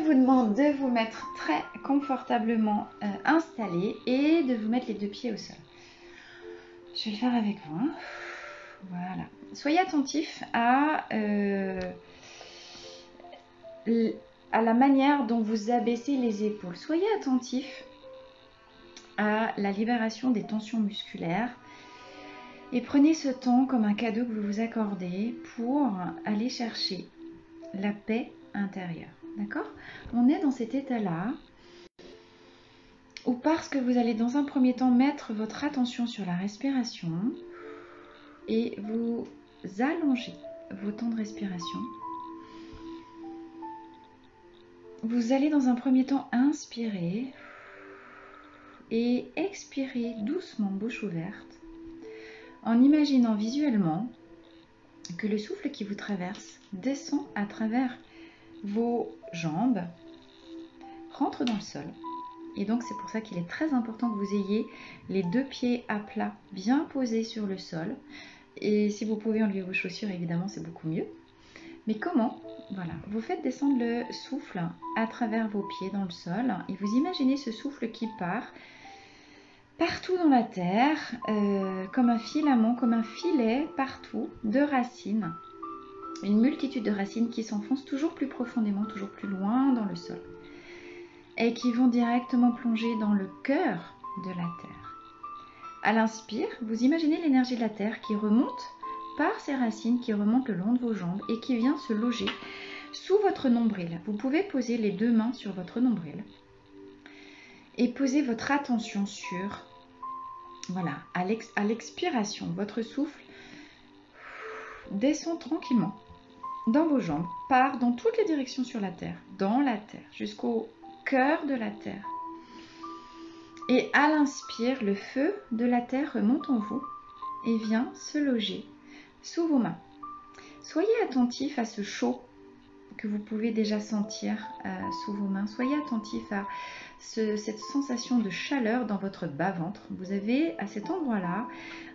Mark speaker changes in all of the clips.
Speaker 1: vous demande de vous mettre très confortablement installé et de vous mettre les deux pieds au sol. Je vais le faire avec vous. Voilà. Soyez attentif à la manière dont vous abaissez les épaules. Soyez attentif à la libération des tensions musculaires. Et prenez ce temps comme un cadeau que vous vous accordez pour aller chercher la paix intérieure. D'accord? On est dans cet état-là où parce que vous allez dans un premier temps mettre votre attention sur la respiration et vous allongez vos temps de respiration. Vous allez dans un premier temps inspirer et expirer doucement, bouche ouverte, en imaginant visuellement que le souffle qui vous traverse descend à travers vos jambes, rentre dans le sol. Et donc c'est pour ça qu'il est très important que vous ayez les deux pieds à plat bien posés sur le sol. Et si vous pouvez enlever vos chaussures, évidemment, c'est beaucoup mieux. Mais comment? Voilà, vous faites descendre le souffle à travers vos pieds dans le sol et vous imaginez ce souffle qui part partout dans la terre, comme un filament, comme un filet partout de racines. Une multitude de racines qui s'enfoncent toujours plus profondément, toujours plus loin dans le sol et qui vont directement plonger dans le cœur de la terre. À l'inspire, vous imaginez l'énergie de la terre qui remonte par ces racines, qui remonte le long de vos jambes et qui vient se loger sous votre nombril. Vous pouvez poser les deux mains sur votre nombril et poser votre attention sur, voilà, à l'expiration, votre souffle descend tranquillement dans vos jambes, part dans toutes les directions sur la terre, dans la terre, jusqu'au cœur de la terre. Et à l'inspire, le feu de la terre remonte en vous et vient se loger sous vos mains. Soyez attentif à ce chaud que vous pouvez déjà sentir sous vos mains. Soyez attentif à cette sensation de chaleur dans votre bas-ventre. Vous avez à cet endroit-là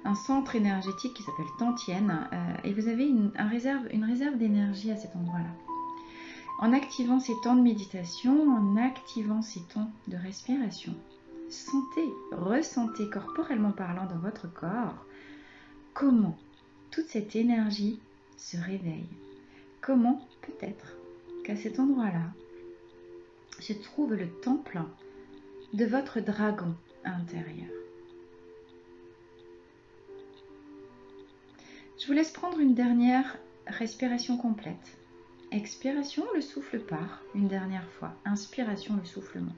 Speaker 1: un centre énergétique qui s'appelle Tantien et vous avez une réserve d'énergie à cet endroit-là. En activant ces temps de méditation, en activant ces temps de respiration, ressentez corporellement parlant dans votre corps comment toute cette énergie se réveille. Comment peut-être qu'à cet endroit-là se trouve le temple de votre dragon intérieur. Je vous laisse prendre une dernière respiration complète. Expiration, le souffle part une dernière fois. Inspiration, le souffle monte.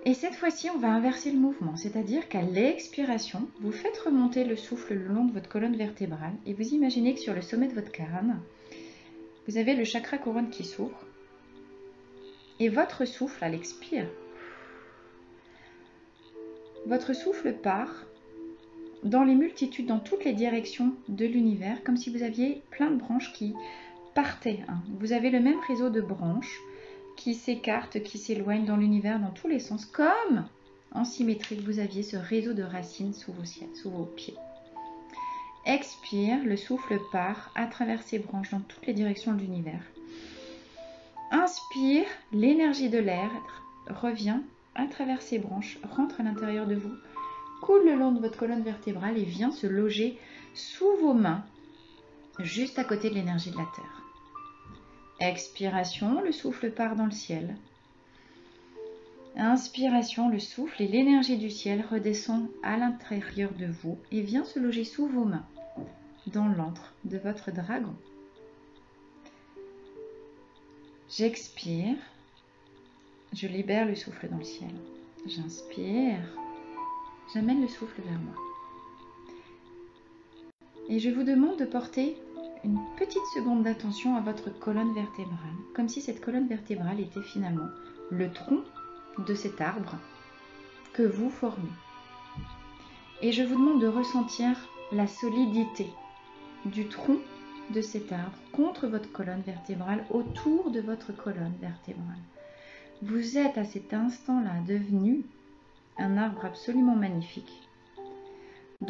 Speaker 1: Et cette fois-ci, on va inverser le mouvement, c'est-à-dire qu'à l'expiration, vous faites remonter le souffle le long de votre colonne vertébrale et vous imaginez que sur le sommet de votre crâne, vous avez le chakra couronne qui s'ouvre et votre souffle à l'expire. Votre souffle part dans les multitudes, dans toutes les directions de l'univers, comme si vous aviez plein de branches qui partaient. Vous avez le même réseau de branches qui s'écartent, qui s'éloignent dans l'univers dans tous les sens, comme en symétrie vous aviez ce réseau de racines sous vos pieds. Expire, le souffle part à travers ces branches dans toutes les directions de l'univers. Inspire, l'énergie de l'air revient à travers ces branches, rentre à l'intérieur de vous, coule le long de votre colonne vertébrale et vient se loger sous vos mains, juste à côté de l'énergie de la terre. Expiration, le souffle part dans le ciel. Inspiration, le souffle et l'énergie du ciel redescend à l'intérieur de vous et vient se loger sous vos mains, dans l'antre de votre dragon. J'expire, je libère le souffle dans le ciel. J'inspire, j'amène le souffle vers moi. Et je vous demande de porter une petite seconde d'attention à votre colonne vertébrale, comme si cette colonne vertébrale était finalement le tronc de cet arbre que vous formez. Et je vous demande de ressentir la solidité du tronc de cet arbre contre votre colonne vertébrale, autour de votre colonne vertébrale. Vous êtes à cet instant-là devenu un arbre absolument magnifique, dont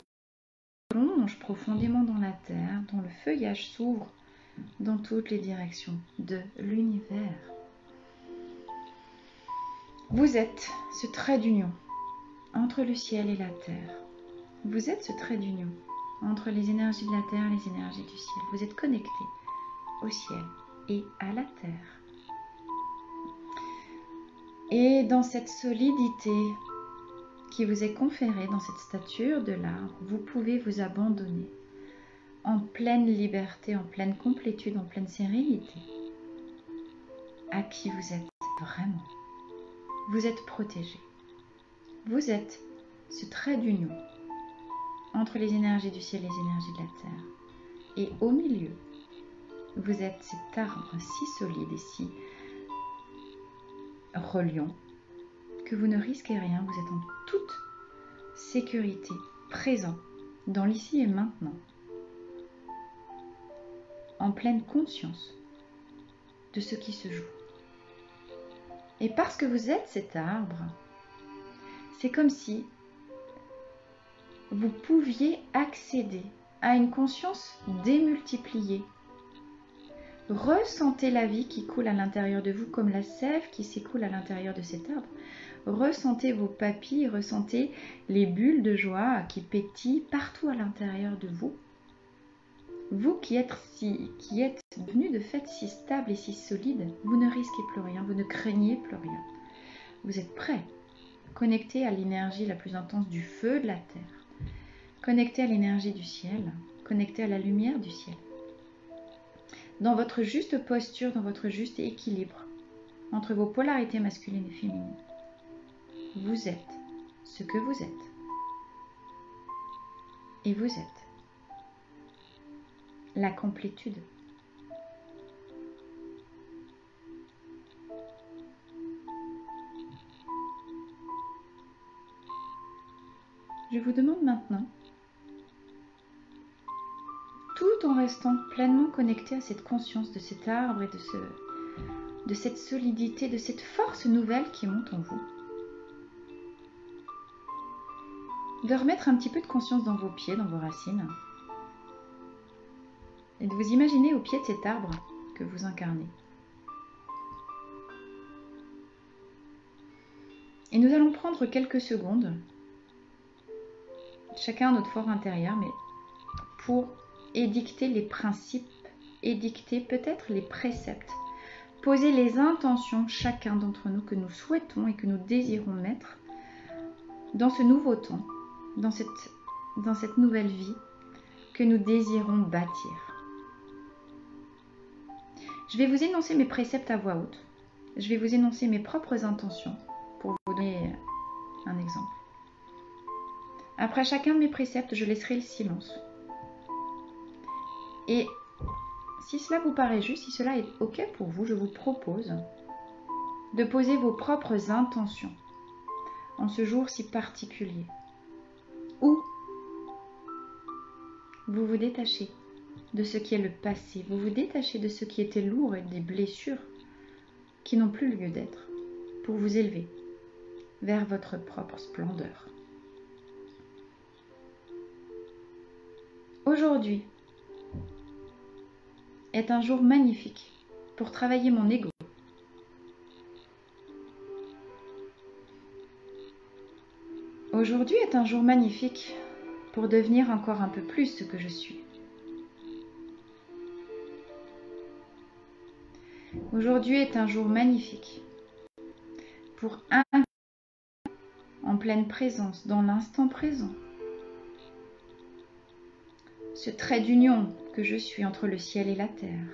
Speaker 1: plonge profondément dans la terre, dont le feuillage s'ouvre dans toutes les directions de l'univers. Vous êtes ce trait d'union entre le ciel et la terre. Vous êtes ce trait d'union entre les énergies de la terre et les énergies du ciel. Vous êtes connecté au ciel et à la terre. Et dans cette solidité qui vous est conférée, dans cette stature de l'arbre, vous pouvez vous abandonner en pleine liberté, en pleine complétude, en pleine sérénité à qui vous êtes vraiment. Vous êtes protégé. Vous êtes ce trait d'union entre les énergies du ciel et les énergies de la terre. Et au milieu, vous êtes cet arbre si solide et si reliant que vous ne risquez rien, vous êtes en toute sécurité, présent dans l'ici et maintenant, en pleine conscience de ce qui se joue. Et parce que vous êtes cet arbre, c'est comme si vous pouviez accéder à une conscience démultipliée. Ressentez la vie qui coule à l'intérieur de vous comme la sève qui s'écoule à l'intérieur de cet arbre. Ressentez vos papilles, ressentez les bulles de joie qui pétillent partout à l'intérieur de vous. Vous qui êtes devenu de fait si stable et si solide, vous ne risquez plus rien, vous ne craignez plus rien. Vous êtes prêt, connecté à l'énergie la plus intense du feu de la terre, connecté à l'énergie du ciel, connecté à la lumière du ciel. Dans votre juste posture, dans votre juste équilibre entre vos polarités masculines et féminines. Vous êtes ce que vous êtes. Et vous êtes la complétude. Je vous demande maintenant, tout en restant pleinement connecté à cette conscience de cet arbre et de cette solidité, de cette force nouvelle qui monte en vous, de remettre un petit peu de conscience dans vos pieds, dans vos racines, et de vous imaginer au pied de cet arbre que vous incarnez. Et nous allons prendre quelques secondes, chacun à notre fort intérieur, mais pour édicter les principes, édicter peut-être les préceptes, poser les intentions chacun d'entre nous que nous souhaitons et que nous désirons mettre dans ce nouveau temps, dans cette nouvelle vie que nous désirons bâtir. Je vais vous énoncer mes préceptes à voix haute. Je vais vous énoncer mes propres intentions pour vous donner un exemple. Après chacun de mes préceptes, je laisserai le silence. Et si cela vous paraît juste, si cela est OK pour vous, je vous propose de poser vos propres intentions en ce jour si particulier, où vous vous détachez de ce qui est le passé, vous vous détachez de ce qui était lourd et des blessures qui n'ont plus lieu d'être, pour vous élever vers votre propre splendeur. Aujourd'hui est un jour magnifique pour travailler mon ego. Aujourd'hui est un jour magnifique pour devenir encore un peu plus ce que je suis. Aujourd'hui est un jour magnifique pour incarner en pleine présence, dans l'instant présent, ce trait d'union que je suis entre le ciel et la terre.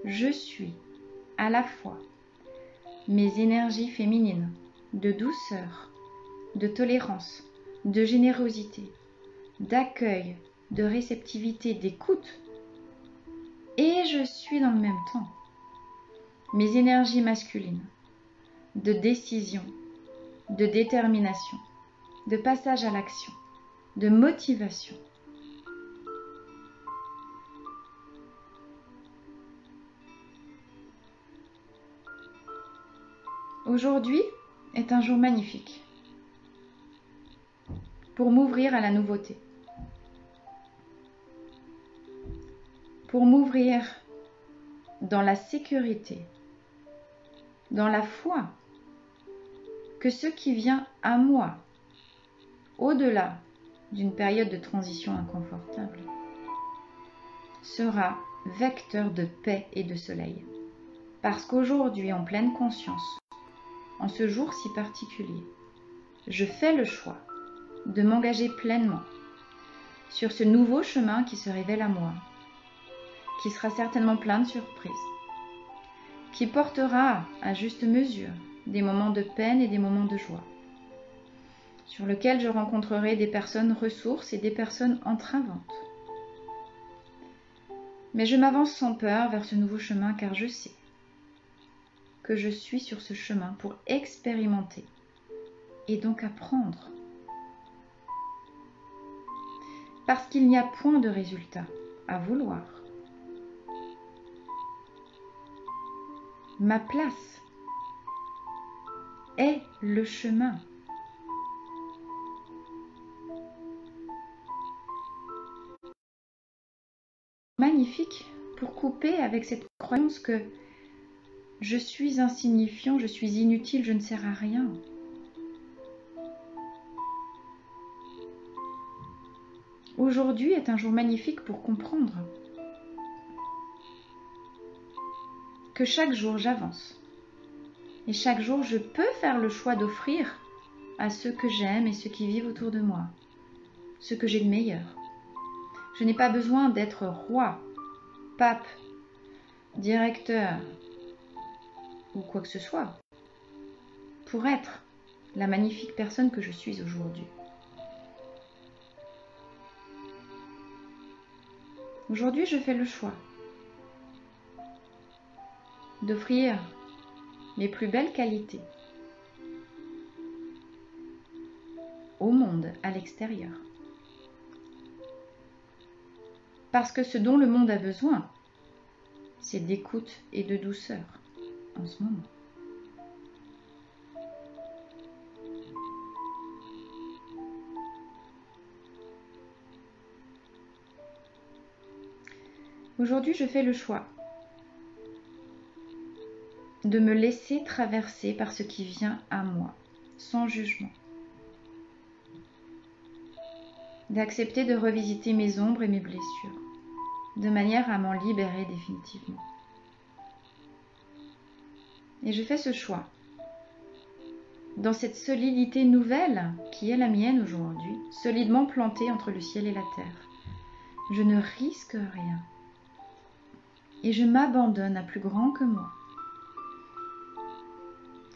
Speaker 1: Je suis à la fois mes énergies féminines de douceur, de tolérance, de générosité, d'accueil, de réceptivité, d'écoute. Et je suis dans le même temps mes énergies masculines de décision, de détermination, de passage à l'action, de motivation. Aujourd'hui est un jour magnifique pour m'ouvrir à la nouveauté, pour m'ouvrir dans la sécurité, dans la foi que ce qui vient à moi, au-delà d'une période de transition inconfortable, sera vecteur de paix et de soleil. Parce qu'aujourd'hui, en pleine conscience, en ce jour si particulier, je fais le choix de m'engager pleinement sur ce nouveau chemin qui se révèle à moi, qui sera certainement plein de surprises, qui portera à juste mesure des moments de peine et des moments de joie, sur lequel je rencontrerai des personnes ressources et des personnes entravantes. Mais je m'avance sans peur vers ce nouveau chemin car je sais que je suis sur ce chemin pour expérimenter et donc apprendre. Parce qu'il n'y a point de résultat à vouloir. Ma place est le chemin. Magnifique pour couper avec cette croyance que je suis insignifiant, je suis inutile, je ne sers à rien. Aujourd'hui est un jour magnifique pour comprendre que chaque jour j'avance. Et chaque jour je peux faire le choix d'offrir à ceux que j'aime et ceux qui vivent autour de moi ce que j'ai de meilleur. Je n'ai pas besoin d'être roi, pape, directeur ou quoi que ce soit pour être la magnifique personne que je suis aujourd'hui. Aujourd'hui, je fais le choix d'offrir mes plus belles qualités au monde, à l'extérieur. Parce que ce dont le monde a besoin, c'est d'écoute et de douceur en ce moment. Aujourd'hui, je fais le choix de me laisser traverser par ce qui vient à moi, sans jugement. D'accepter de revisiter mes ombres et mes blessures, de manière à m'en libérer définitivement. Et je fais ce choix, dans cette solidité nouvelle qui est la mienne aujourd'hui, solidement plantée entre le ciel et la terre. Je ne risque rien. Et je m'abandonne à plus grand que moi.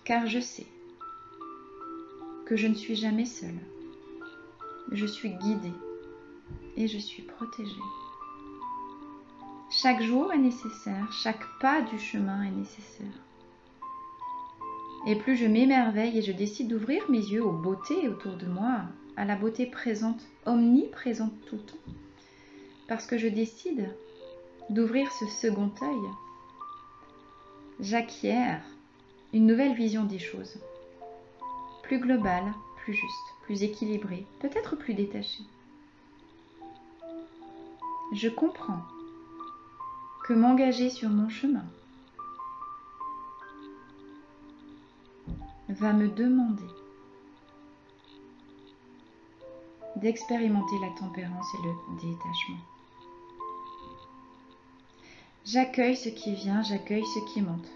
Speaker 1: Car je sais que je ne suis jamais seule. Je suis guidée et je suis protégée. Chaque jour est nécessaire, chaque pas du chemin est nécessaire. Et plus je m'émerveille et je décide d'ouvrir mes yeux aux beautés autour de moi, à la beauté présente, omniprésente tout le temps, parce que je décide d'ouvrir ce second œil, j'acquiers une nouvelle vision des choses, plus globale, plus juste, plus équilibrée, peut-être plus détachée. Je comprends que m'engager sur mon chemin va me demander d'expérimenter la tempérance et le détachement. J'accueille ce qui vient, j'accueille ce qui monte.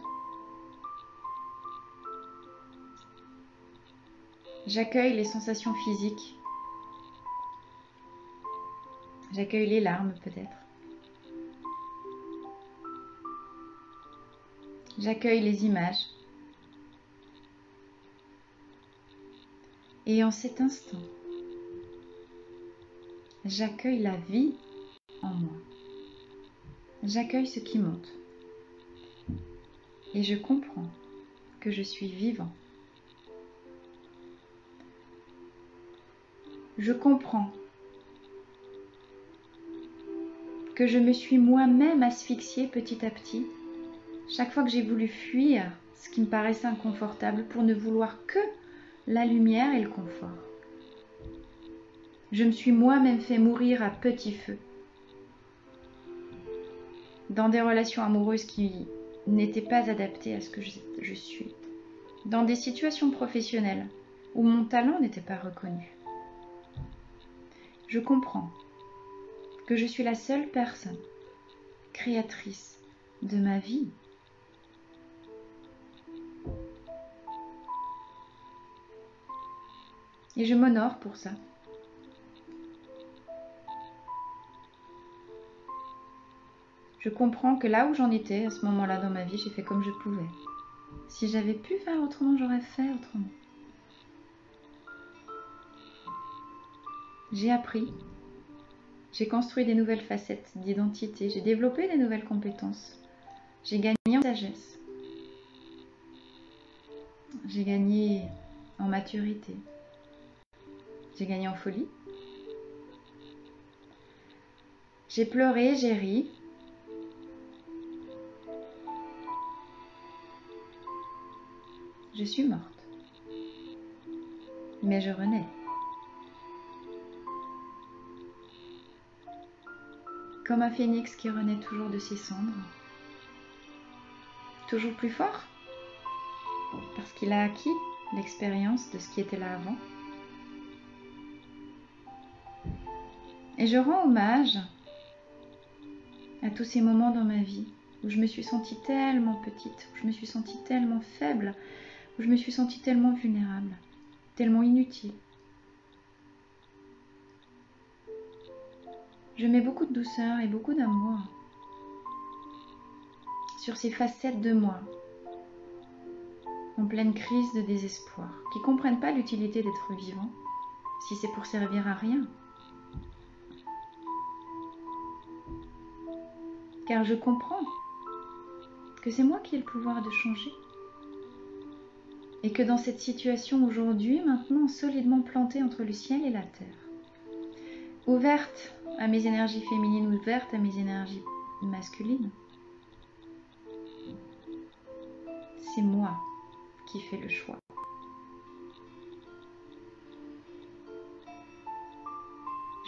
Speaker 1: J'accueille les sensations physiques. J'accueille les larmes peut-être. J'accueille les images. Et en cet instant, j'accueille la vie en moi. J'accueille ce qui monte. Et je comprends que je suis vivant. Je comprends que je me suis moi-même asphyxiée petit à petit chaque fois que j'ai voulu fuir ce qui me paraissait inconfortable pour ne vouloir que la lumière et le confort. Je me suis moi-même fait mourir à petit feu. dans des relations amoureuses qui n'étaient pas adaptées à ce que je suis, dans des situations professionnelles où mon talent n'était pas reconnu. Je comprends que je suis la seule personne créatrice de ma vie. Et je m'honore pour ça. Je comprends que là où j'en étais à ce moment-là dans ma vie, j'ai fait comme je pouvais. Si j'avais pu faire autrement, j'aurais fait autrement. J'ai appris, j'ai construit des nouvelles facettes d'identité, j'ai développé des nouvelles compétences, j'ai gagné en sagesse, j'ai gagné en maturité, j'ai gagné en folie, j'ai pleuré, j'ai ri, je suis morte, mais je renais. Comme un phénix qui renaît toujours de ses cendres, toujours plus fort, parce qu'il a acquis l'expérience de ce qui était là avant. Et je rends hommage à tous ces moments dans ma vie où je me suis sentie tellement petite, où je me suis sentie tellement faible, où je me suis sentie tellement vulnérable, tellement inutile. Je mets beaucoup de douceur et beaucoup d'amour sur ces facettes de moi, en pleine crise de désespoir, qui ne comprennent pas l'utilité d'être vivant, si c'est pour servir à rien. Car je comprends que c'est moi qui ai le pouvoir de changer. Et que dans cette situation aujourd'hui, maintenant solidement plantée entre le ciel et la terre, ouverte à mes énergies féminines, ouverte à mes énergies masculines, c'est moi qui fais le choix.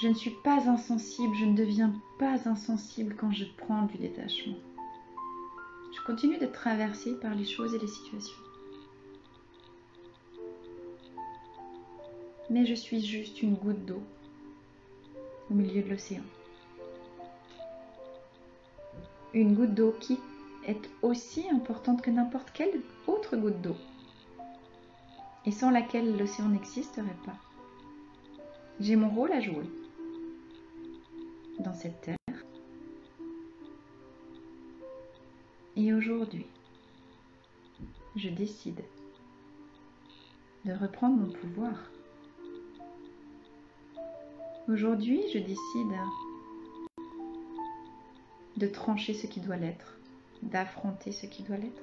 Speaker 1: Je ne suis pas insensible, je ne deviens pas insensible quand je prends du détachement. Je continue d'être traversée par les choses et les situations. Mais je suis juste une goutte d'eau au milieu de l'océan. Une goutte d'eau qui est aussi importante que n'importe quelle autre goutte d'eau, et sans laquelle l'océan n'existerait pas. J'ai mon rôle à jouer dans cette terre. Et aujourd'hui, je décide de reprendre mon pouvoir. Aujourd'hui, je décide de trancher ce qui doit l'être, d'affronter ce qui doit l'être,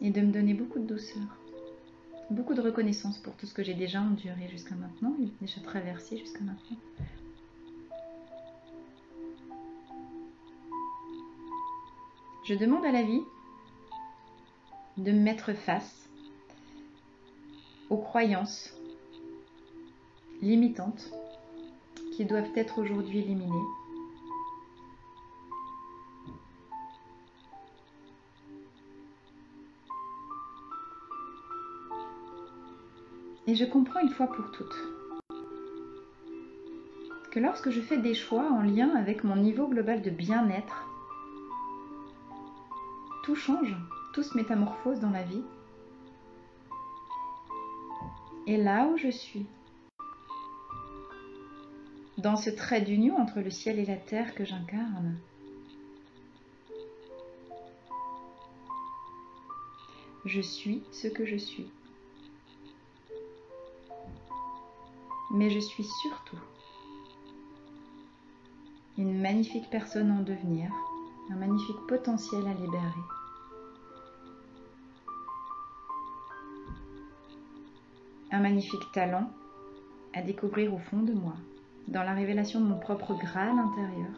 Speaker 1: et de me donner beaucoup de douceur, beaucoup de reconnaissance pour tout ce que j'ai déjà enduré jusqu'à maintenant, et déjà traversé jusqu'à maintenant. Je demande à la vie de me mettre face aux croyances limitantes qui doivent être aujourd'hui éliminées. Et je comprends une fois pour toutes que lorsque je fais des choix en lien avec mon niveau global de bien-être, tout change, tout se métamorphose dans la vie. Et là où je suis, dans ce trait d'union entre le ciel et la terre que j'incarne, je suis ce que je suis. Mais je suis surtout une magnifique personne en devenir, un magnifique potentiel à libérer. Un magnifique talent à découvrir au fond de moi, dans la révélation de mon propre Graal intérieur,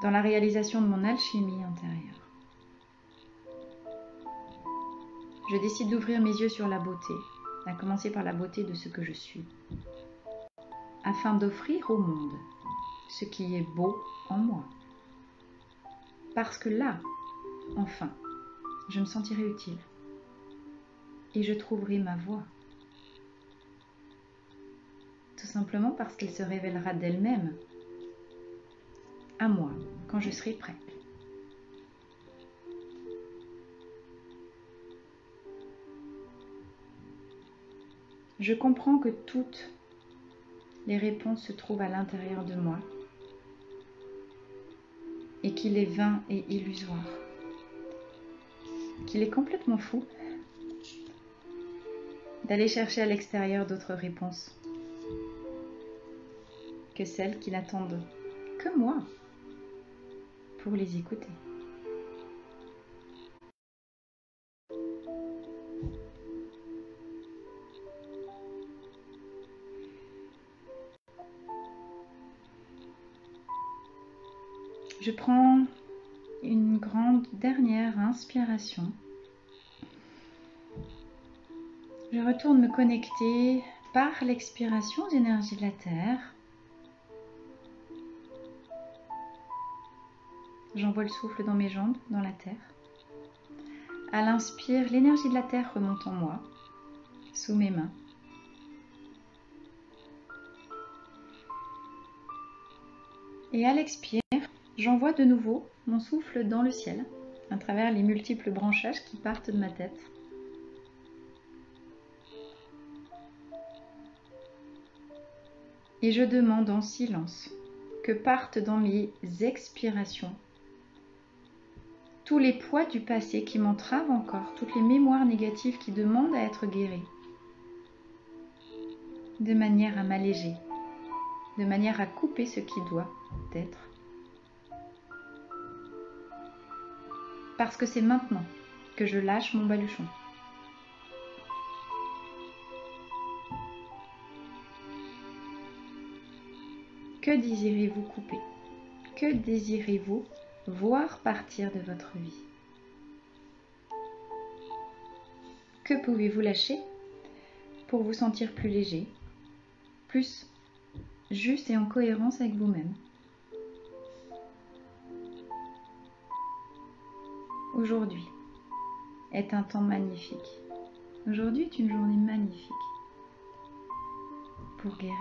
Speaker 1: dans la réalisation de mon alchimie intérieure. Je décide d'ouvrir mes yeux sur la beauté, à commencer par la beauté de ce que je suis, afin d'offrir au monde ce qui est beau en moi. Parce que là, enfin, je me sentirai utile et je trouverai ma voie. Tout simplement parce qu'elle se révélera d'elle-même à moi quand je serai prête. Je comprends que toutes les réponses se trouvent à l'intérieur de moi et qu'il est vain et illusoire, qu'il est complètement fou d'aller chercher à l'extérieur d'autres réponses que celles qui n'attendent que moi pour les écouter. Je prends une grande dernière inspiration. Je retourne me connecter par l'expiration aux énergies de la Terre. J'envoie le souffle dans mes jambes, dans la Terre. À l'inspire, l'énergie de la Terre remonte en moi, sous mes mains. Et à l'expire, j'envoie de nouveau mon souffle dans le ciel, à travers les multiples branchages qui partent de ma tête. Et je demande en silence que partent dans mes expirations tous les poids du passé qui m'entravent encore, toutes les mémoires négatives qui demandent à être guéries, de manière à m'alléger, de manière à couper ce qui doit être. Parce que c'est maintenant que je lâche mon baluchon. Que désirez-vous couper? Que désirez-vous voir partir de votre vie? Que pouvez-vous lâcher pour vous sentir plus léger, plus juste et en cohérence avec vous-même? Aujourd'hui est un temps magnifique. Aujourd'hui est une journée magnifique pour guérir.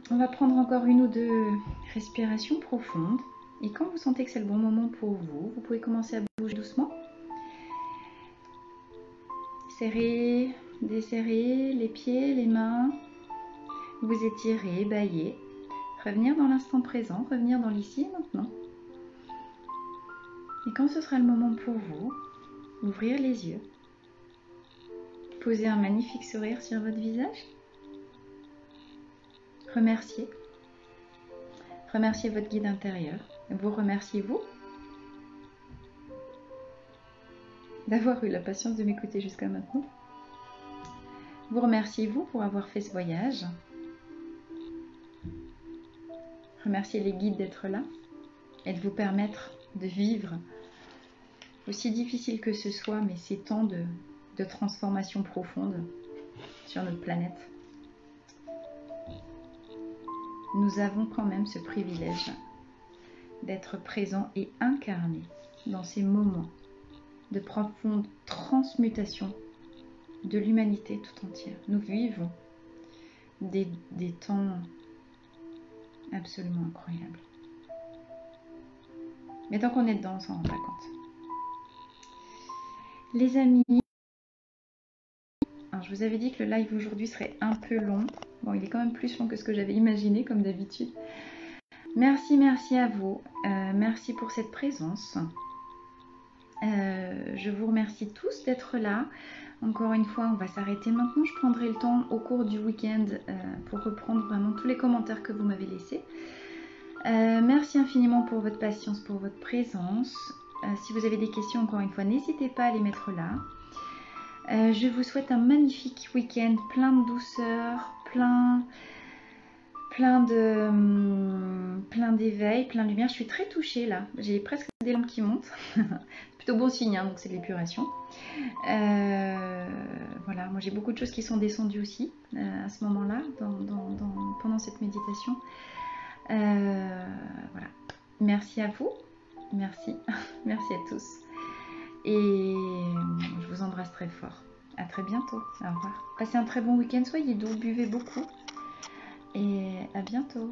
Speaker 1: On va prendre encore une ou deux respirations profondes. Et quand vous sentez que c'est le bon moment pour vous, vous pouvez commencer à bouger doucement. Serrer, desserrer les pieds, les mains. Vous étirer, bâiller. Revenir dans l'instant présent, revenir dans l'ici et maintenant. Et quand ce sera le moment pour vous, ouvrir les yeux. Poser un magnifique sourire sur votre visage. Remercier. Remerciez votre guide intérieur. Vous remerciez vous d'avoir eu la patience de m'écouter jusqu'à maintenant. Vous remerciez vous pour avoir fait ce voyage. Remerciez les guides d'être là et de vous permettre de vivre, aussi difficile que ce soit, mais ces temps de transformation profonde sur notre planète. Nous avons quand même ce privilège d'être présents et incarnés dans ces moments de profonde transmutation de l'humanité tout entière. Nous vivons des temps absolument incroyables. Mais tant qu'on est dedans, on s'en rend pas compte. Les amis, alors je vous avais dit que le live aujourd'hui serait un peu long. Bon, il est quand même plus long que ce que j'avais imaginé, comme d'habitude. Merci à vous. Merci pour cette présence. Je vous remercie tous d'être là. Encore une fois, on va s'arrêter maintenant. Je prendrai le temps au cours du week-end pour reprendre vraiment tous les commentaires que vous m'avez laissés. Merci infiniment pour votre patience, pour votre présence. Si vous avez des questions, encore une fois, n'hésitez pas à les mettre là. Je vous souhaite un magnifique week-end, plein de douceur, plein plein d'éveil, plein de lumière. Je suis très touchée là. J'ai presque des larmes qui montent. Plutôt bon signe, hein, donc c'est de l'épuration. Voilà, moi j'ai beaucoup de choses qui sont descendues aussi à ce moment-là, pendant cette méditation. Voilà. Merci à vous. Merci. Merci à tous. Et je vous embrasse très fort. À très bientôt. Au revoir. Passez un très bon week-end. Soyez doux, buvez beaucoup. Et à bientôt.